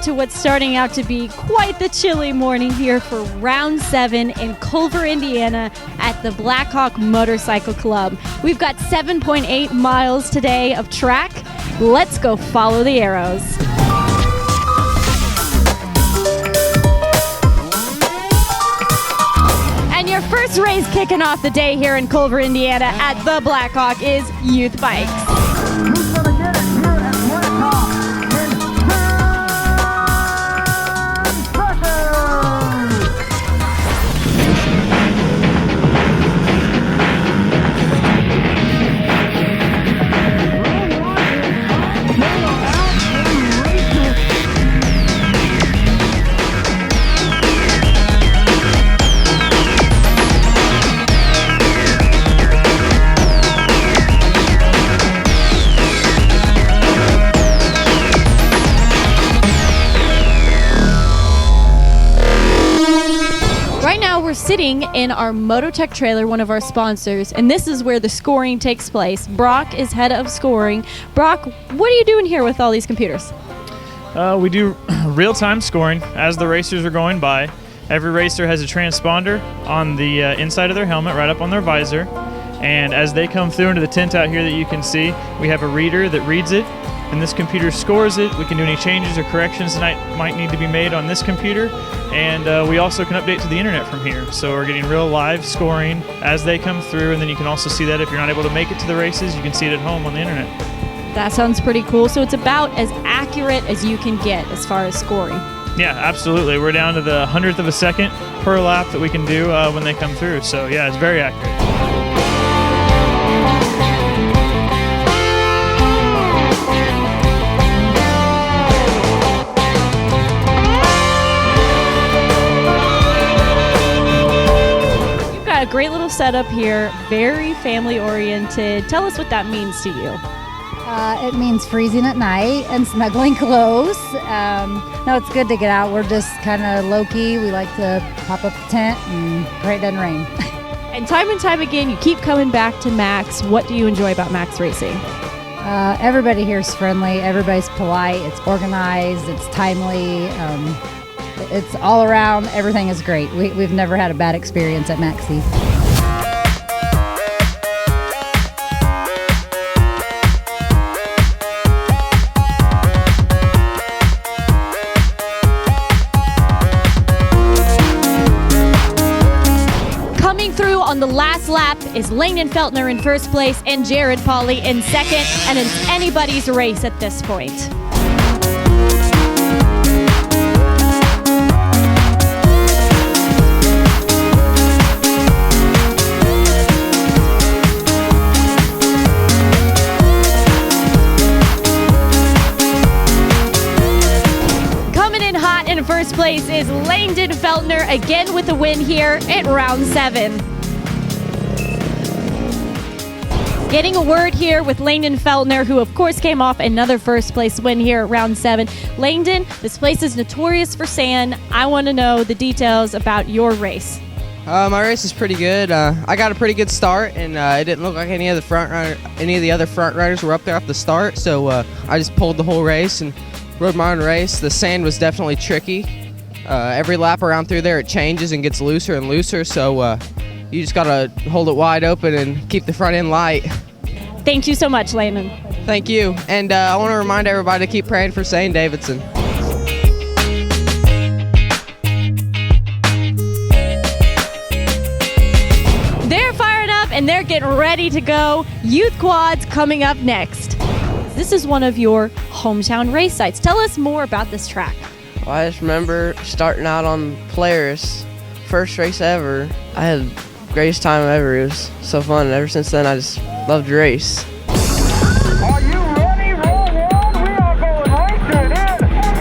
to what's starting out to be quite the chilly morning here for round 7 in Culver, Indiana at the Blackhawk Motorcycle Club. We've got 7.8 miles today of track. Let's go follow the arrows. And your first race kicking off the day here in Culver, Indiana at the Blackhawk is Youth Bikes. Who's gonna get it here at Blackhawk in We're sitting in our Mototech trailer, one of our sponsors, and this is where the scoring takes place. Brock is head of scoring. Brock, what are you doing here with all these computers? We do real-time scoring as the racers are going by. Every racer has a transponder on the inside of their helmet, right up on their visor, and as they come through into the tent out here that you can see, we have a reader that reads it, and this computer scores it. We can do any changes or corrections that might need to be made on this computer, and we also can update to the internet from here. So we're getting real live scoring as they come through, and then you can also see that if you're not able to make it to the races, you can see it at home on the internet. That sounds pretty cool. So it's about as accurate as you can get as far as scoring. Yeah, absolutely. We're down to the 100th of a second per lap that we can do when they come through. So yeah, it's very accurate. A great little setup here, very family oriented. Tell us what that means to you. It means freezing at night and snuggling close. No, it's good to get out. We're just kind of low-key. We like to pop up the tent and pray it doesn't rain. And time again, you keep coming back to Max. What do you enjoy about Max Racing? Everybody here is friendly. Everybody's polite. It's organized. It's timely. It's all around. Everything is great. We've never had a bad experience at Maxie. Coming through on the last lap is Landon Feltner in first place and Jared Pauley in second, and it's anybody's race at this point. In first place is Landon Feltner, again with a win here at round 7. Getting a word here with Landon Feltner, who of course came off another first place win here at round 7. Landon, this place is notorious for sand. I want to know the details about your race. My race is pretty good. I got a pretty good start, and it didn't look like any of the other front riders were up there off the start. So I just pulled the whole race and rode my own race. The sand was definitely tricky. Every lap around through there, it changes and gets looser and looser. So you just gotta hold it wide open and keep the front end light. Thank you so much, Landon. Thank you. And I want to remind everybody to keep praying for Zane Davidson. They're fired up and they're getting ready to go. Youth Quads coming up next. This is one of your hometown race sites. Tell us more about this track. Well, I just remember starting out on Polaris, first race ever. I had the greatest time ever. It was so fun, and ever since then I just loved to race. Are you ready? Roll one. We are going racing in 10 seconds.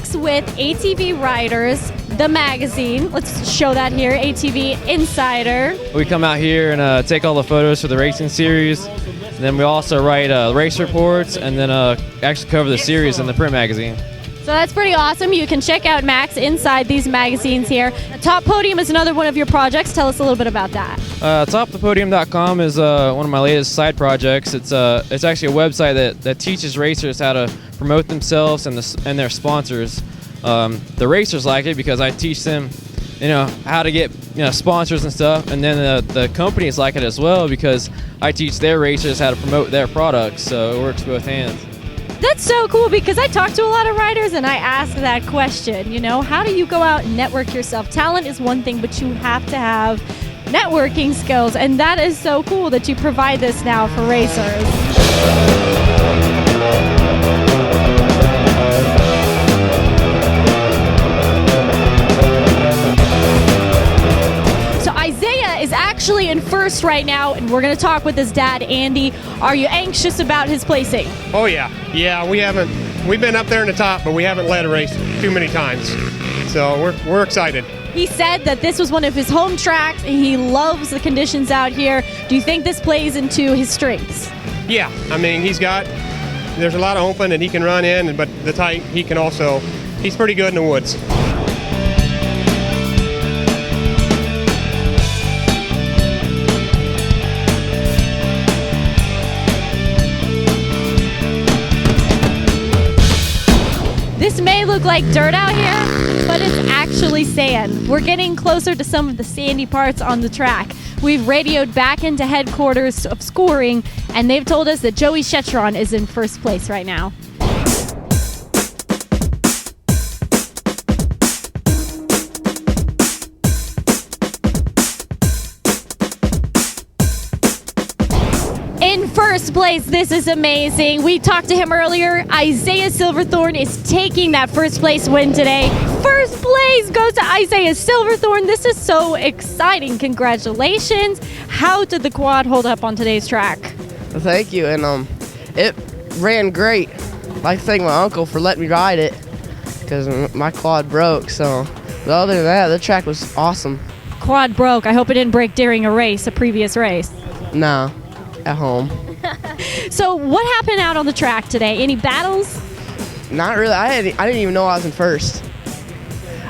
Max with ATV Riders, the magazine. Let's show that here, ATV Insider. We come out here and take all the photos for the racing series. And then we also write race reports and then actually cover the series in the print magazine. So that's pretty awesome. You can check out Max inside these magazines here. Top Podium is another one of your projects. Tell us a little bit about that. TopThePodium.com is one of my latest side projects. It's actually a website that teaches racers how to promote themselves and their sponsors. The racers like it because I teach them, how to get sponsors and stuff, and then the companies like it as well because I teach their racers how to promote their products. So it works both hands. That's so cool because I talk to a lot of riders and I ask that question, how do you go out and network yourself? Talent is one thing, but you have to have networking skills, and that is so cool that you provide this now for racers. Is actually in first right now, and we're going to talk with his dad, Andy. Are you anxious about his placing? Oh yeah, we've been up there in the top, but we haven't led a race too many times, so we're excited. He said that this was one of his home tracks and he loves the conditions out here. Do you think this plays into his strengths? Yeah, there's a lot of open and he can run in, but the tight he's pretty good in the woods. This may look like dirt out here, but it's actually sand. We're getting closer to some of the sandy parts on the track. We've radioed back into headquarters of scoring, and they've told us that Joey Chetron is in first place right now. In first place, this is amazing. We talked to him earlier. Isaiah Silverthorne is taking that first place win today. First place goes to Isaiah Silverthorne. This is so exciting. Congratulations. How did the quad hold up on today's track? Thank you, and it ran great. I'd like to thank my uncle for letting me ride it because my quad broke. So, but other than that, the track was awesome. Quad broke. I hope it didn't break during a previous race. No. At home. So what happened out on the track today? Any battles? Not really. I didn't even know I was in first.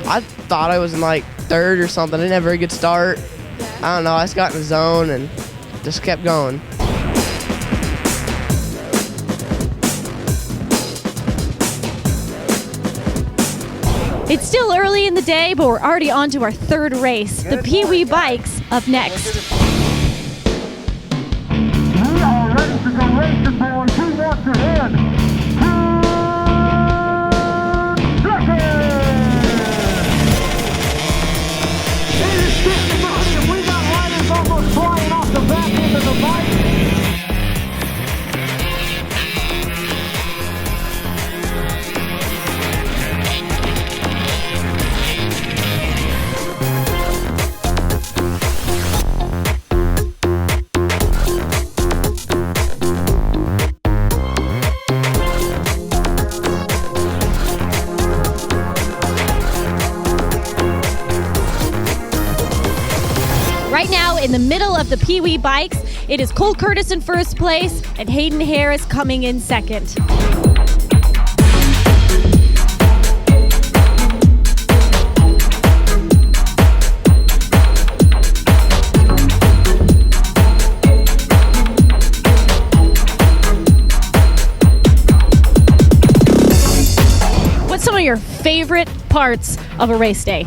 I thought I was in like third or something. I didn't have a very good start. I don't know. I just got in the zone and just kept going. It's still early in the day, but we're already on to our third race. The PeeWee bikes up next. Racing boys, who wants to win? We got riders almost flying off the back end of the bike. Right now, in the middle of the PeeWee bikes, it is Cole Curtis in first place and Hayden Harris coming in second. What's some of your favorite parts of a race day?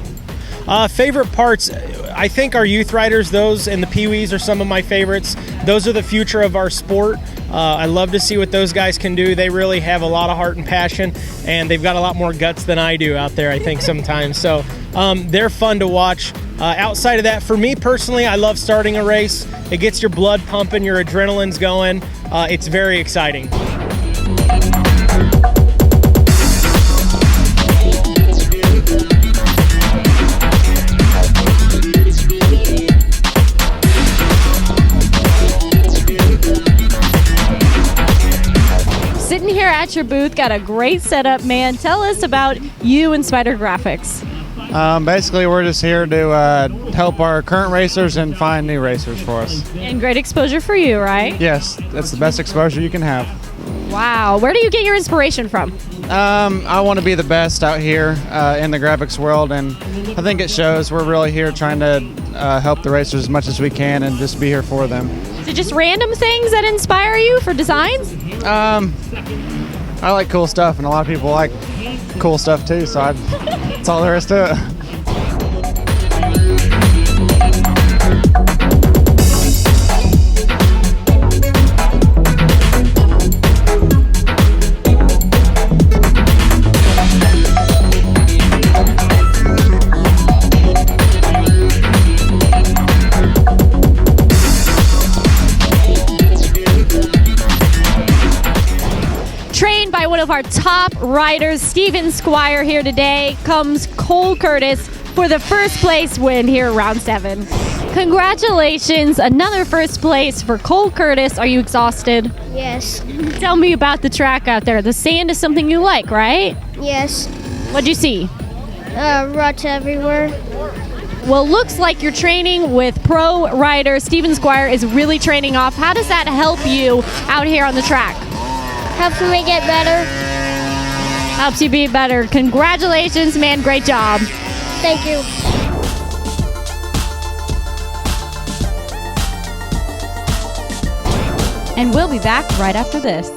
Favorite parts, I think our youth riders, those and the PeeWees are some of my favorites. Those are the future of our sport. I love to see what those guys can do. They really have a lot of heart and passion, and they've got a lot more guts than I do out there, I think, sometimes. So they're fun to watch. Outside of that, for me personally, I love starting a race. It gets your blood pumping, your adrenaline's going. It's very exciting. at your booth. Got a great setup, man. Tell us about you and Spider Graphics. Basically, we're just here to help our current racers and find new racers for us. And great exposure for you, right? Yes, that's the best exposure you can have. Wow. Where do you get your inspiration from? I want to be the best out here in the graphics world, and I think it shows. We're really here trying to help the racers as much as we can and just be here for them. Is it just random things that inspire you for designs? I like cool stuff, and a lot of people like cool stuff too, so that's all there is to it. Trained by one of our top riders, Steven Squire, here today, comes Cole Curtis for the first place win here at round 7. Congratulations, another first place for Cole Curtis. Are you exhausted? Yes. Tell me about the track out there. The sand is something you like, right? Yes. What'd you see? Ruts everywhere. Well, looks like you're training with pro rider Steven Squire is really training off. How does that help you out here on the track? Helps me get better. Helps you be better. Congratulations, man. Great job. Thank you. And we'll be back right after this.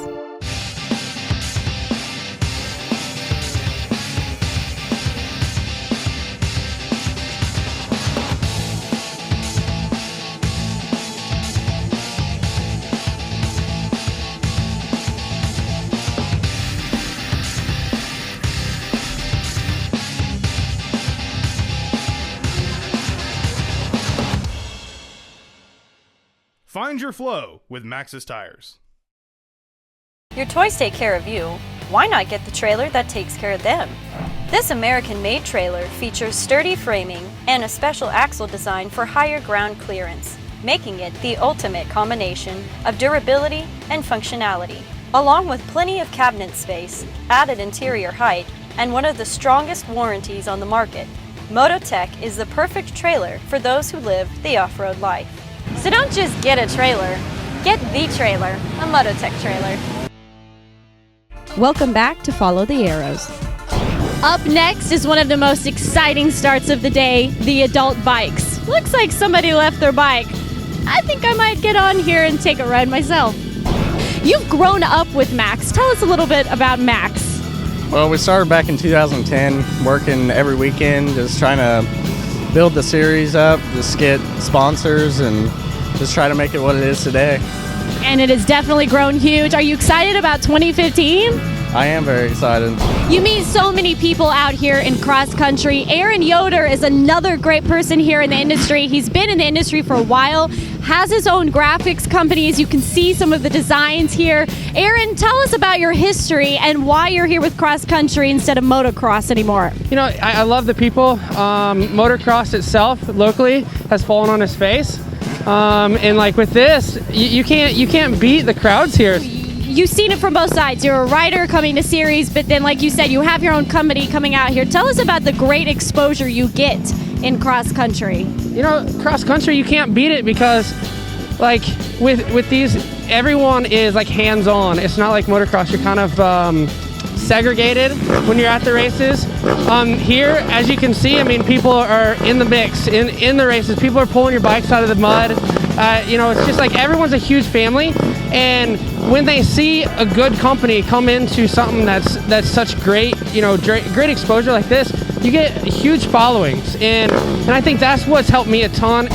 Find your flow with Maxxis Tires. Your toys take care of you. Why not get the trailer that takes care of them? This American-made trailer features sturdy framing and a special axle design for higher ground clearance, making it the ultimate combination of durability and functionality. Along with plenty of cabinet space, added interior height, and one of the strongest warranties on the market, Mototech is the perfect trailer for those who live the off-road life. So don't just get a trailer, get the trailer, a Mototech trailer. Welcome back to Follow the Arrows. Up next is one of the most exciting starts of the day, the adult bikes. Looks like somebody left their bike. I think I might get on here and take a ride myself. You've grown up with Max. Tell us a little bit about Max. Well, we started back in 2010, working every weekend, just trying to build the series up, just get sponsors, and just try to make it what it is today. And it has definitely grown huge. Are you excited about 2015? I am very excited. You meet so many people out here in cross country. Aaron Yoder is another great person here in the industry. He's been in the industry for a while, has his own graphics company, as you can see some of the designs here. Aaron, tell us about your history and why you're here with cross country instead of motocross anymore. You know, I love the people. Motocross itself locally has fallen on its face. And like with this, you can't beat the crowds here. You've seen it from both sides. You're a rider coming to series, but then like you said, you have your own company coming out here. Tell us about the great exposure you get in cross country. You know, cross country, you can't beat it because like with these, everyone is like hands-on. It's not like motocross. You're kind of segregated when you're at the races. Here, as you can see, I mean, people are in the mix, in the races. People are pulling your bikes out of the mud. You know, it's just like everyone's a huge family, and when they see a good company come into something that's such great, you know, great exposure like this, you get huge followings, and I think that's what's helped me a ton.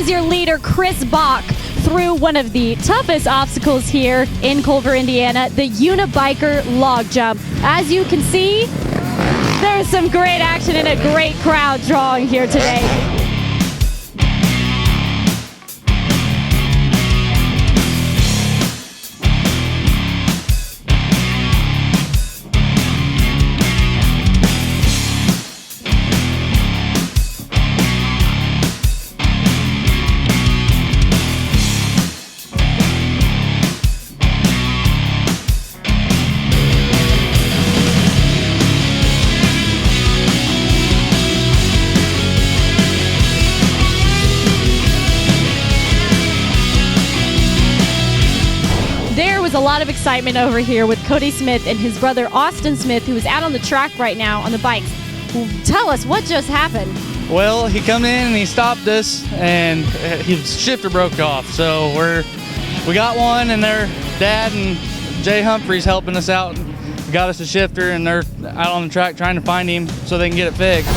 as your leader, Chris Bach, through one of the toughest obstacles here in Culver, Indiana, the Unibiker log jump. As you can see, there's some great action and a great crowd drawing here today. A lot of excitement over here with Cody Smith and his brother Austin Smith, who is out on the track right now on the bikes. Tell us what just happened. Well, he come in and he stopped us, and his shifter broke off. So we got one, and their dad and Jay Humphreys helping us out. Got us a shifter, and they're out on the track trying to find him so they can get it fixed.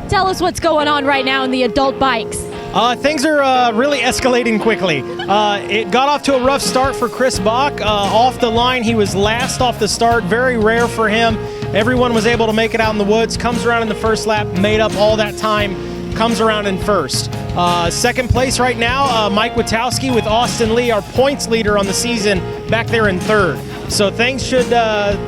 Tell us what's going on right now in the adult bikes. Things are really escalating quickly. It got off to a rough start for Chris Bach. Off the line, he was last off the start. Very rare for him. Everyone was able to make it out in the woods. Comes around in the first lap, made up all that time. Comes around in first. Second place right now, Mike Witowski with Austin Lee, our points leader on the season, back there in third. So things should,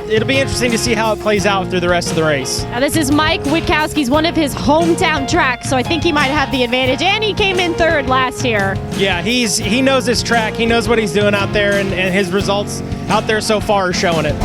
it'll be interesting to see how it plays out through the rest of the race. Now this is Mike Witkowski's one of his hometown tracks, so I think he might have the advantage. And he came in third last year. Yeah, he knows this track. He knows what he's doing out there, and his results out there so far are showing it.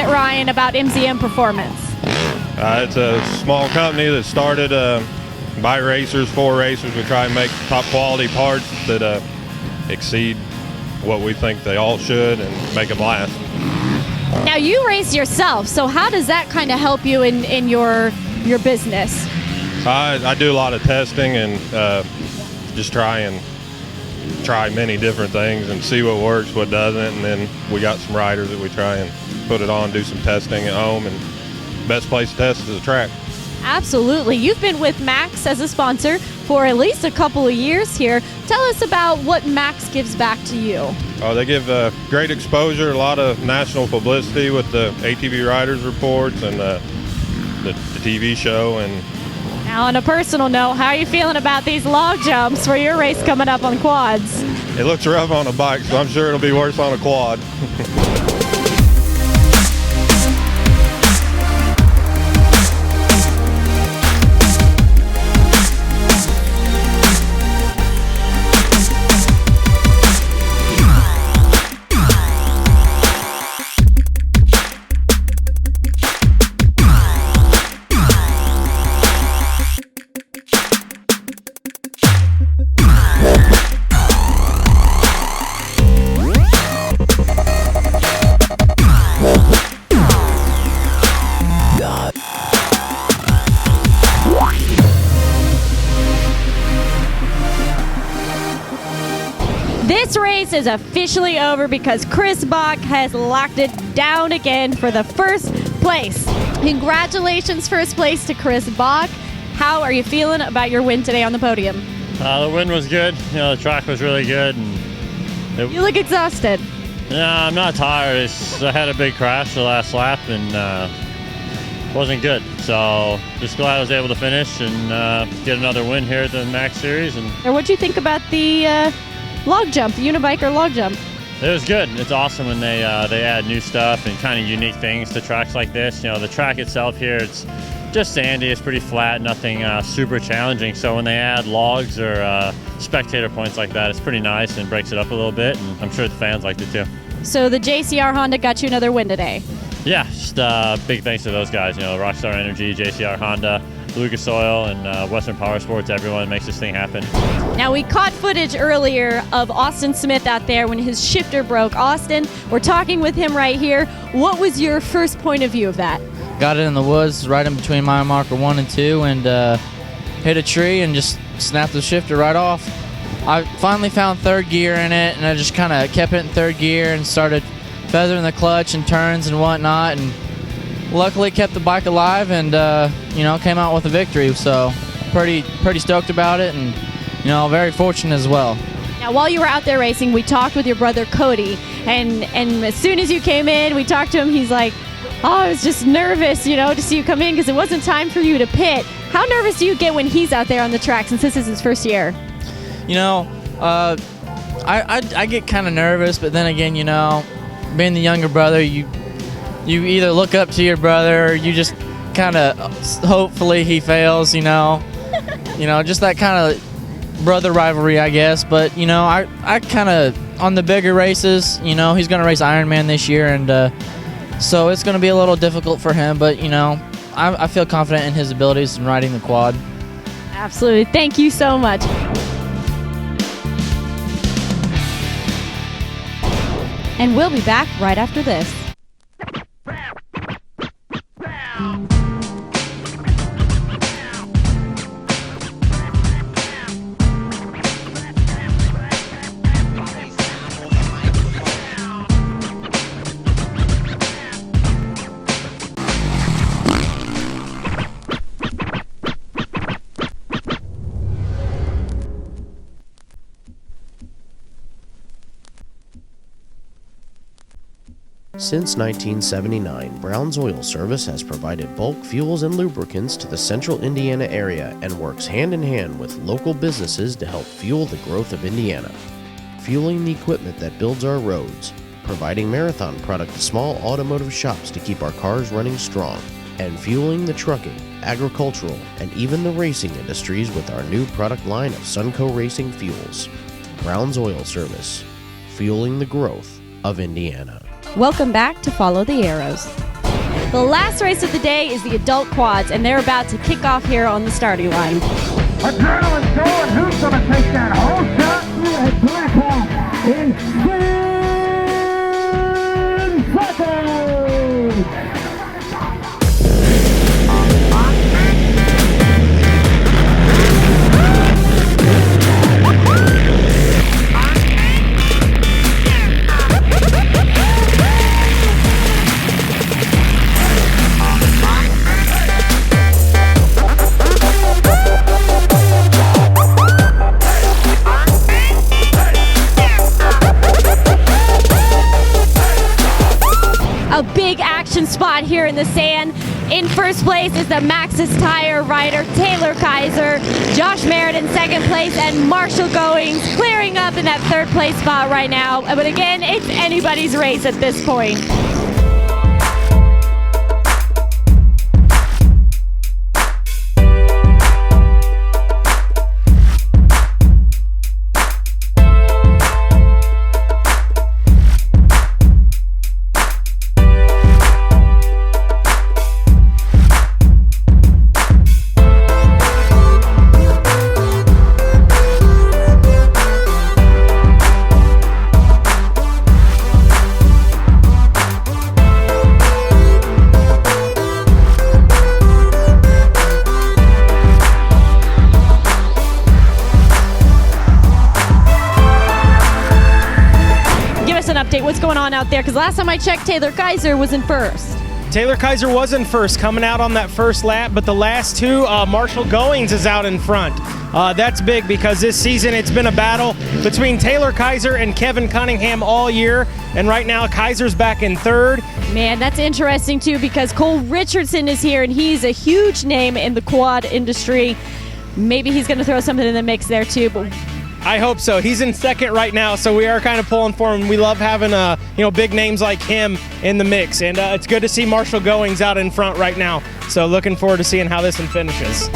Ryan, about MZM Performance. It's a small company that started by racers, for racers. We try and make top quality parts that exceed what we think they all should and make them last. Now you race yourself, so how does that kind of help you in your business? I do a lot of testing and just try many different things and see what works, what doesn't, and then we got some riders that we try and put it on, do some testing at home, and best place to test is a track. Absolutely. You've been with Max as a sponsor for at least a couple of years here. Tell us about what Max gives back to you. Oh, they give great exposure, a lot of national publicity with the ATV Riders reports and the TV show. And now, on a personal note, how are you feeling about these log jumps for your race coming up on quads? It looks rough on a bike, so I'm sure it'll be worse on a quad. This race is officially over because Chris Bach has locked it down again for the first place. Congratulations, first place to Chris Bach. How are you feeling about your win today on the podium? The win was good. You know, the track was really good. And you look exhausted. Yeah, I'm not tired. I had a big crash the last lap, and wasn't good. So just glad I was able to finish and get another win here at the Max Series. And What'd you think about the log jump, the unibiker log jump? it was good. It's awesome when they add new stuff and kind of unique things to tracks like this. You know, the track itself here, it's just sandy. It's pretty flat, nothing super challenging. So when they add logs or spectator points like that, it's pretty nice and breaks it up a little bit. And I'm sure the fans liked it too. So the JCR Honda got you another win today. Yeah, just big thanks to those guys. You know, Rockstar Energy, JCR Honda, Lucas Oil, and Western Power Sports. Everyone makes this thing happen. Now, we caught footage earlier of Austin Smith out there when his shifter broke. Austin, we're talking with him right here. What was your first point of view of that? Got it in the woods right in between mile marker 1 and 2 and hit a tree and just snapped the shifter right off. I finally found third gear in it, and I just kind of kept it in third gear and started feathering the clutch and turns and whatnot, and luckily kept the bike alive and came out with a victory. So pretty stoked about it, and very fortunate as well. Now, while you were out there racing, we talked with your brother Cody, and as soon as you came in, we talked to him. He's like, "Oh, I was just nervous, to see you come in because it wasn't time for you to pit." How nervous do you get when he's out there on the track since this is his first year? I get kind of nervous, but then again, being the younger brother, you either look up to your brother or you just kind of hopefully he fails, just that kind of brother rivalry, I guess. But I kind of on the bigger races, he's going to race Ironman this year, and so it's going to be a little difficult for him. But I feel confident in his abilities in riding the quad. Absolutely. Thank you so much. And we'll be back right after this. Since 1979, Brown's Oil Service has provided bulk fuels and lubricants to the central Indiana area and works hand in hand with local businesses to help fuel the growth of Indiana. Fueling the equipment that builds our roads, providing marathon product to small automotive shops to keep our cars running strong, and fueling the trucking, agricultural, and even the racing industries with our new product line of Sunco Racing Fuels. Brown's Oil Service, fueling the growth of Indiana. Welcome back to Follow the Arrows. The last race of the day is the adult quads, and they're about to kick off here on the starting line. Adrenaline's going. Who's going to take that whole shot through a Black Hawk in 10 seconds? A big action spot here in the sand. In first place is the Maxxis Tire rider Taylor Kaiser, Josh Merritt in second place, and Marshall Goings clearing up in that third place spot right now. But again, it's anybody's race at this point. What's going on out there? Because last time I checked, Taylor Kaiser was in first. Taylor Kaiser was in first, coming out on that first lap, but the last two, Marshall Goings is out in front. That's big because this season it's been a battle between Taylor Kaiser and Kevin Cunningham all year, and right now Kaiser's back in third. Man, that's interesting too because Cole Richardson is here, and he's a huge name in the quad industry. Maybe he's going to throw something in the mix there too, but I hope so. He's in second right now, so we are kind of pulling for him. We love having big names like him in the mix, and it's good to see Marshall Goings out in front right now. So looking forward to seeing how this one finishes.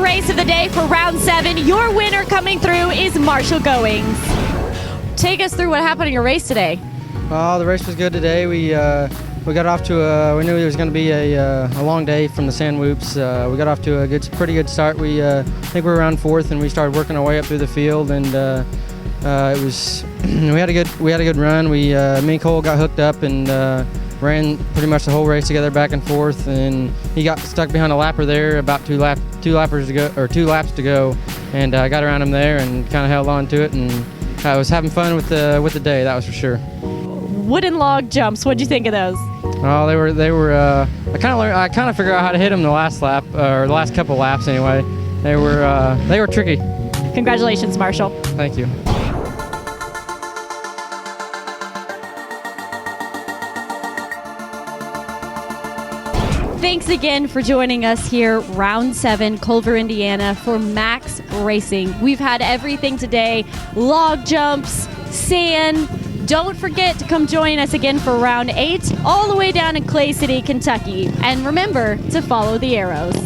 Race of the day for round 7. Your winner coming through is Marshall Goings. Take us through what happened in your race today. Well, the race was good today. We got off to we knew it was going to be a long day from the sand whoops. We got off to a pretty good start. We I think we were around 4th, and we started working our way up through the field, and it was we had a good run. Me and Cole got hooked up and ran pretty much the whole race together back and forth, and he got stuck behind a lapper there about two laps to go, and I got around him there and kind of held on to it, and I was having fun with the day, that was for sure. Wooden log jumps, what'd you think of those? Oh, they were I kind of figured out how to hit them the last lap, or the last couple laps anyway. They were tricky. Congratulations, Marshall. Thank you. Thanks again for joining us here, round 7, Culver, Indiana, for Max Racing. We've had everything today, log jumps, sand. Don't forget to come join us again for round 8, all the way down in Clay City, Kentucky. And remember to follow the arrows.